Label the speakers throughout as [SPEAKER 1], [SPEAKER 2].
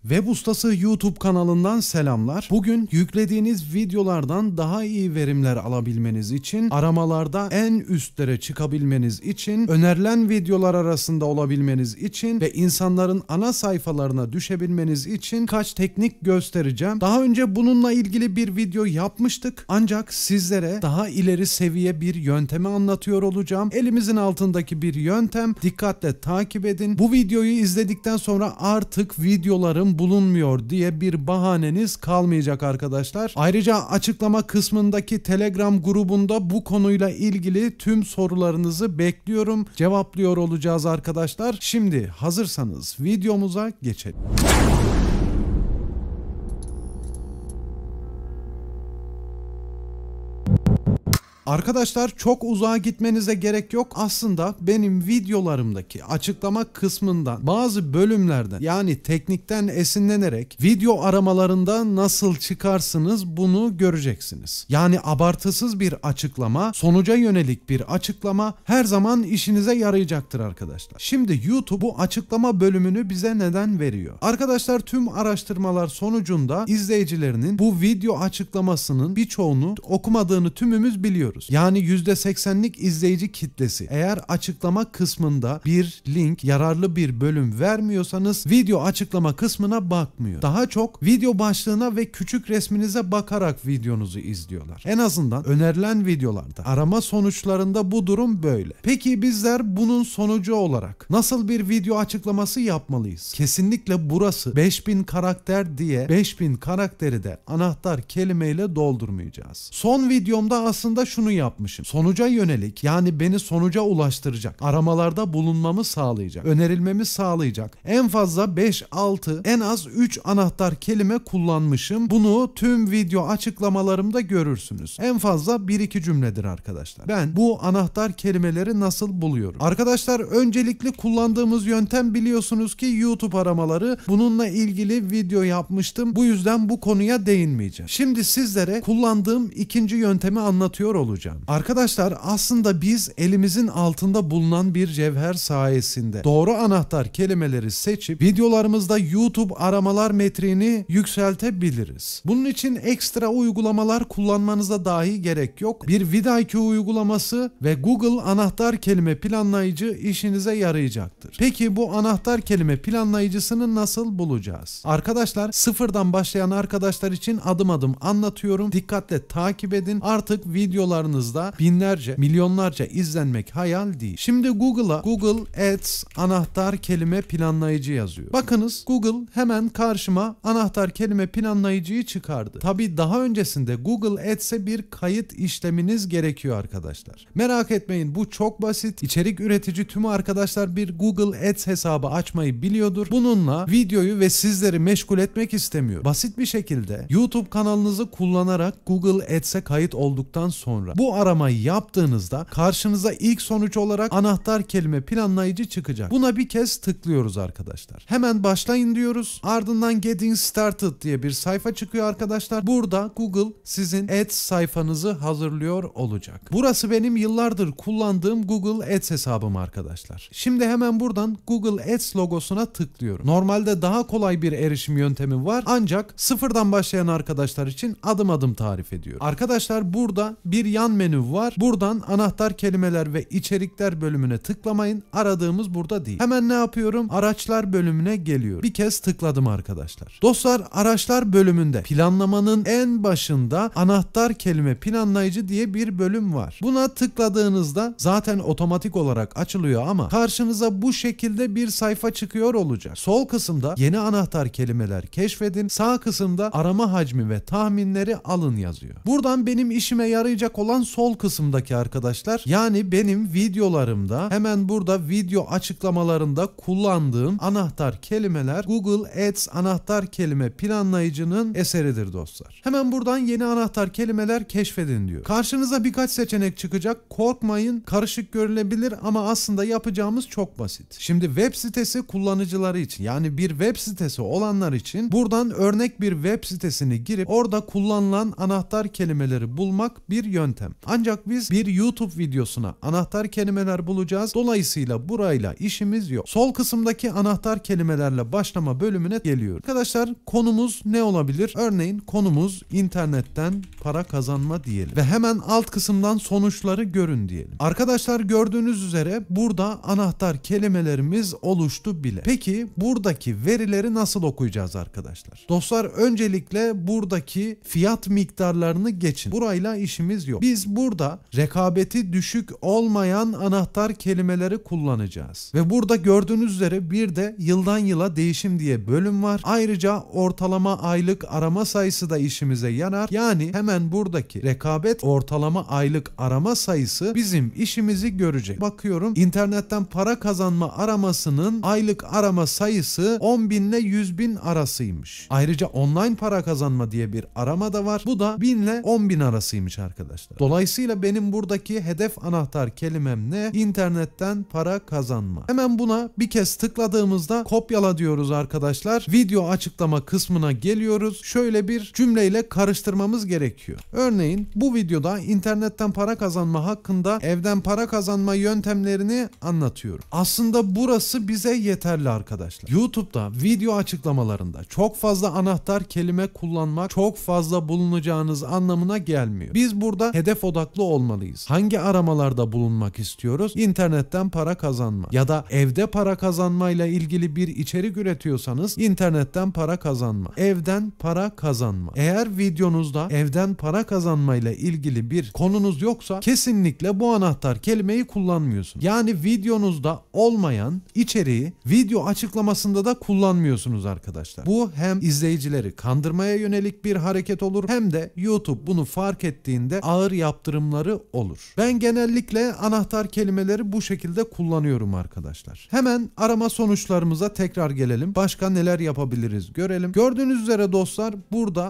[SPEAKER 1] Web Ustası YouTube kanalından selamlar. Bugün yüklediğiniz videolardan daha iyi verimler alabilmeniz için, aramalarda en üstlere çıkabilmeniz için, önerilen videolar arasında olabilmeniz için ve insanların ana sayfalarına düşebilmeniz için kaç teknik göstereceğim. Daha önce bununla ilgili bir video yapmıştık. Ancak sizlere daha ileri seviye bir yöntemi anlatıyor olacağım. Elimizin altındaki bir yöntem. Dikkatle takip edin. Bu videoyu izledikten sonra artık videolarım bulunmuyor diye bir bahaneniz kalmayacak arkadaşlar. Ayrıca açıklama kısmındaki Telegram grubunda bu konuyla ilgili tüm sorularınızı bekliyorum. Cevaplıyor olacağız arkadaşlar. Şimdi hazırsanız videomuza geçelim. Arkadaşlar çok uzağa gitmenize gerek yok. Aslında benim videolarımdaki açıklama kısmından bazı bölümlerden yani teknikten esinlenerek video aramalarında nasıl çıkarsınız bunu göreceksiniz. Yani abartısız bir açıklama, sonuca yönelik bir açıklama her zaman işinize yarayacaktır arkadaşlar. Şimdi YouTube bu açıklama bölümünü bize neden veriyor? Arkadaşlar tüm araştırmalar sonucunda izleyicilerinin bu video açıklamasının birçoğunu okumadığını tümümüz biliyoruz. Yani %80'lik izleyici kitlesi eğer açıklama kısmında bir link, yararlı bir bölüm vermiyorsanız video açıklama kısmına bakmıyor. Daha çok video başlığına ve küçük resminize bakarak videonuzu izliyorlar. En azından önerilen videolarda. Arama sonuçlarında bu durum böyle. Peki bizler bunun sonucu olarak nasıl bir video açıklaması yapmalıyız? Kesinlikle burası 5000 karakter diye 5000 karakteri de anahtar kelimeyle doldurmayacağız. Son videomda aslında şunu yapmışım. Sonuca yönelik yani beni sonuca ulaştıracak, aramalarda bulunmamı sağlayacak, önerilmemi sağlayacak. En fazla 5-6, en az 3 anahtar kelime kullanmışım. Bunu tüm video açıklamalarımda görürsünüz. En fazla 1-2 cümledir arkadaşlar. Ben bu anahtar kelimeleri nasıl buluyorum? Arkadaşlar öncelikli kullandığımız yöntem biliyorsunuz ki YouTube aramaları. Bununla ilgili video yapmıştım. Bu yüzden bu konuya değinmeyeceğim. Şimdi sizlere kullandığım ikinci yöntemi anlatıyor olacağım. Arkadaşlar aslında biz elimizin altında bulunan bir cevher sayesinde doğru anahtar kelimeleri seçip videolarımızda YouTube aramalar metriğini yükseltebiliriz. Bunun için ekstra uygulamalar kullanmanıza dahi gerek yok. Bir vidIQ uygulaması ve Google anahtar kelime planlayıcı işinize yarayacaktır. Peki bu anahtar kelime planlayıcısını nasıl bulacağız? Arkadaşlar sıfırdan başlayan arkadaşlar için adım adım anlatıyorum. Dikkatle takip edin. Artık videolarınızda binlerce, milyonlarca izlenmek hayal değil. Şimdi Google'a Google Ads anahtar kelime planlayıcı yazıyor. Bakınız Google hemen karşıma anahtar kelime planlayıcıyı çıkardı. Tabii daha öncesinde Google Ads'e bir kayıt işleminiz gerekiyor arkadaşlar. Merak etmeyin bu çok basit. İçerik üretici tüm arkadaşlar bir Google Ads hesabı açmayı biliyordur. Bununla videoyu ve sizleri meşgul etmek istemiyor. Basit bir şekilde YouTube kanalınızı kullanarak Google Ads'e kayıt olduktan sonra bu aramayı yaptığınızda karşınıza ilk sonuç olarak anahtar kelime planlayıcı çıkacak. Buna bir kez tıklıyoruz arkadaşlar. Hemen başlayın diyoruz. Ardından Getting Started diye bir sayfa çıkıyor arkadaşlar. Burada Google sizin Ads sayfanızı hazırlıyor olacak. Burası benim yıllardır kullandığım Google Ads hesabım arkadaşlar. Şimdi hemen buradan Google Ads logosuna tıklıyorum. Normalde daha kolay bir erişim yöntemi var ancak sıfırdan başlayan arkadaşlar için adım adım tarif ediyorum. Arkadaşlar burada bir yan menü var. Buradan anahtar kelimeler ve içerikler bölümüne tıklamayın. Aradığımız burada değil. Hemen ne yapıyorum? Araçlar bölümüne geliyorum. Bir kez tıkladım arkadaşlar. Dostlar araçlar bölümünde planlamanın en başında anahtar kelime planlayıcı diye bir bölüm var. Buna tıkladığınızda zaten otomatik olarak açılıyor ama karşınıza bu şekilde bir sayfa çıkıyor olacak. Sol kısımda yeni anahtar kelimeler keşfedin. Sağ kısımda arama hacmi ve tahminleri alın yazıyor. Buradan benim işime yarayacak olan sol kısımdaki arkadaşlar yani benim videolarımda hemen burada video açıklamalarında kullandığım anahtar kelimeler Google Ads anahtar kelime planlayıcının eseridir dostlar. Hemen buradan yeni anahtar kelimeler keşfedin diyor. Karşınıza birkaç seçenek çıkacak. Korkmayın karışık görülebilir ama aslında yapacağımız çok basit. Şimdi web sitesi kullanıcıları için yani bir web sitesi olanlar için buradan örnek bir web sitesini girip orada kullanılan anahtar kelimeleri bulmak bir yöntem. yöntem. Ancak biz bir YouTube videosuna anahtar kelimeler bulacağız. Dolayısıyla burayla işimiz yok. Sol kısımdaki anahtar kelimelerle başlama bölümüne geliyor. Arkadaşlar konumuz ne olabilir? Örneğin konumuz internetten para kazanma diyelim. Ve hemen alt kısımdan sonuçları görün diyelim. Arkadaşlar gördüğünüz üzere burada anahtar kelimelerimiz oluştu bile. Peki buradaki verileri nasıl okuyacağız arkadaşlar? Dostlar öncelikle buradaki fiyat miktarlarını geçin. Burayla işimiz yok. Biz burada rekabeti düşük olmayan anahtar kelimeleri kullanacağız. Ve burada gördüğünüz üzere bir de yıldan yıla değişim diye bölüm var. Ayrıca ortalama aylık arama sayısı da işimize yarar. Yani hemen buradaki rekabet ortalama aylık arama sayısı bizim işimizi görecek. Bakıyorum internetten para kazanma aramasının aylık arama sayısı 10.000 ile 100.000 arasıymış. Ayrıca online para kazanma diye bir arama da var. Bu da 1000 ile 10.000 arasıymış arkadaşlar. Dolayısıyla benim buradaki hedef anahtar kelimem ne? İnternetten para kazanma. Hemen buna bir kez tıkladığımızda kopyala diyoruz arkadaşlar. Video açıklama kısmına geliyoruz. Şöyle bir cümleyle karıştırmamız gerekiyor. Örneğin bu videoda internetten para kazanma hakkında evden para kazanma yöntemlerini anlatıyorum. Aslında burası bize yeterli arkadaşlar. YouTube'da video açıklamalarında çok fazla anahtar kelime kullanmak çok fazla bulunacağınız anlamına gelmiyor. Biz burada hedef odaklı olmalıyız. Hangi aramalarda bulunmak istiyoruz? İnternetten para kazanma ya da evde para kazanmayla ilgili bir içerik üretiyorsanız internetten para kazanma, evden para kazanma. Eğer videonuzda evden para kazanmayla ilgili bir konunuz yoksa kesinlikle bu anahtar kelimeyi kullanmıyorsunuz. Yani videonuzda olmayan içeriği video açıklamasında da kullanmıyorsunuz arkadaşlar. Bu hem izleyicileri kandırmaya yönelik bir hareket olur hem de YouTube bunu fark ettiğinde ağır yaptırımları olur. Ben genellikle anahtar kelimeleri bu şekilde kullanıyorum arkadaşlar. Hemen arama sonuçlarımıza tekrar gelelim. Başka neler yapabiliriz görelim. Gördüğünüz üzere dostlar burada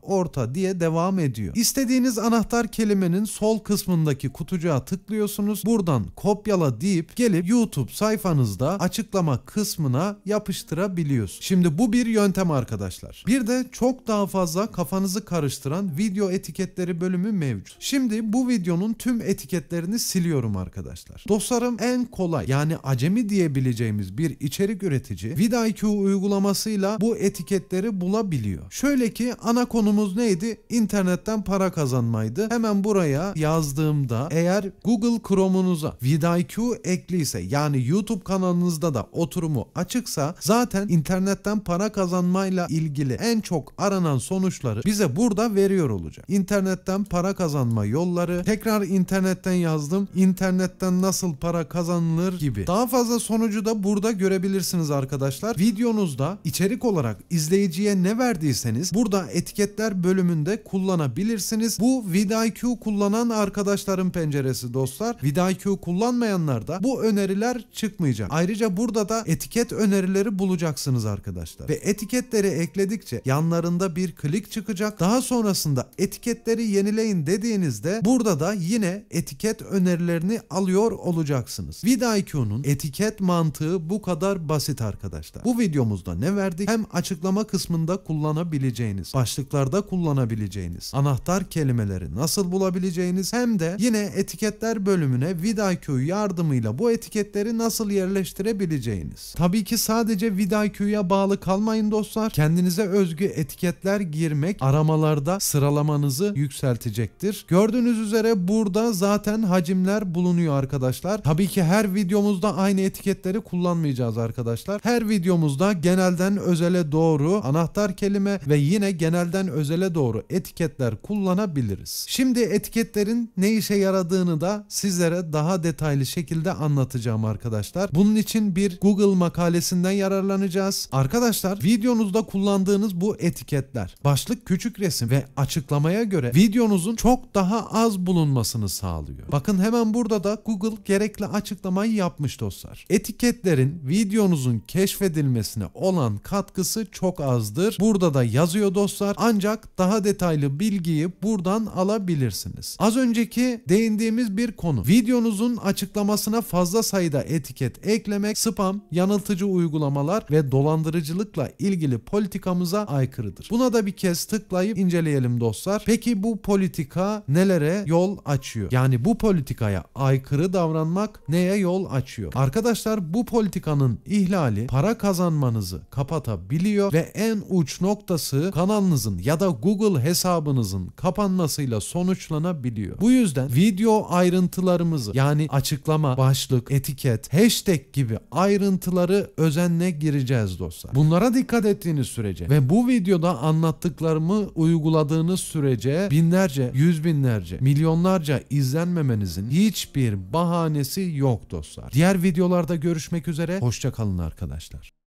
[SPEAKER 1] orta diye devam ediyor. İstediğiniz anahtar kelimenin sol kısmındaki kutucuğa tıklıyorsunuz. Buradan kopyala deyip gelip YouTube sayfanızda açıklama kısmına yapıştırabiliyorsunuz. Şimdi bu bir yöntem arkadaşlar. Bir de çok daha fazla kafanızı karıştıran video etiketleri bölümü mevcut. Şimdi bu videonun tüm etiketlerini siliyorum arkadaşlar. Dostlarım en kolay yani acemi diyebileceğimiz bir içerik üretici vidIQ uygulamasıyla bu etiketleri bulabiliyor. Şöyle ki ana konumuz neydi? İnternetten para kazanmaydı. Hemen buraya yazdığımda eğer Google Chrome'unuza vidIQ ekliyse yani YouTube kanalınızda da oturumu açıksa zaten internetten para kazanmayla ilgili en çok aranan sonuçları bize burada veriyor olacak. İnternetten para kazanma yolları, tekrar internetten yazdım, internetten nasıl para kazanılır gibi. Daha fazla sonucu da burada görebilirsiniz arkadaşlar. Videonuzda içerik olarak izleyiciye ne verdiyseniz burada etiketler bölümünde kullanabilirsiniz. Bu vidIQ kullanan arkadaşların penceresi dostlar. vidIQ kullanmayanlarda bu öneriler çıkmayacak. Ayrıca burada da etiket önerileri bulacaksınız arkadaşlar. Ve etiketleri ekledikçe yanlarında bir klik çıkacak. Daha sonrasında etiketleri yenileyin dediğinizde burada da yine etiket önerilerini alıyor olacaksınız. vidIQ'nun etiket mantığı bu kadar basit arkadaşlar. Bu videomuzda ne verdik? Hem açıklama kısmında kullanabileceğiniz, başlıklarda kullanabileceğiniz, anahtar kelimeleri nasıl bulabileceğiniz hem de yine etiketler bölümüne vidIQ yardımıyla bu etiketleri nasıl yerleştirebileceğiniz. Tabii ki sadece vidIQ'ya bağlı kalmayın dostlar. Kendinize özgü etiketler girmek aramalarda sıralamanızı yükseltecektir. Gördüğünüz üzere burada zaten hacimler bulunuyor arkadaşlar. Tabii ki her videomuzda aynı etiketleri kullanmayacağız arkadaşlar. Her videomuzda genelden özele doğru anahtar kelime ve yine genelden özele doğru etiketler kullanabiliriz. Şimdi etiketlerin ne işe yaradığını da sizlere daha detaylı şekilde anlatacağım arkadaşlar. Bunun için bir Google makalesinden yararlanacağız. Arkadaşlar videonuzda kullandığınız bu etiketler başlık, küçük resim ve açıklamaya göre videonuzun çok daha az bulunmasını sağlıyor. Bakın hemen burada da Google gerekli açıklamayı yapmış dostlar. Etiketlerin videonuzun keşfedilmesine olan katkısı çok azdır. Burada da yazıyor dostlar. Ancak daha detaylı bilgiyi buradan alabilirsiniz. Az önceki değindiğimiz bir konu. Videonuzun açıklamasına fazla sayıda etiket eklemek spam, yanıltıcı uygulamalar ve dolandırıcılıkla ilgili politikamıza aykırıdır. Buna da bir kez tıklayıp inceleyelim dostlar. Peki bu politika politika nelere yol açıyor? Yani bu politikaya aykırı davranmak neye yol açıyor? Arkadaşlar, bu politikanın ihlali para kazanmanızı kapatabiliyor ve en uç noktası kanalınızın ya da Google hesabınızın kapanmasıyla sonuçlanabiliyor. Bu yüzden video ayrıntılarımızı, yani açıklama, başlık, etiket, hashtag gibi ayrıntıları özenle gireceğiz dostlar. Bunlara dikkat ettiğiniz sürece ve bu videoda anlattıklarımı uyguladığınız sürece binlerce, yüz binlerce, milyonlarca izlenmemenizin hiçbir bahanesi yok dostlar. Diğer videolarda görüşmek üzere. Hoşça kalın arkadaşlar.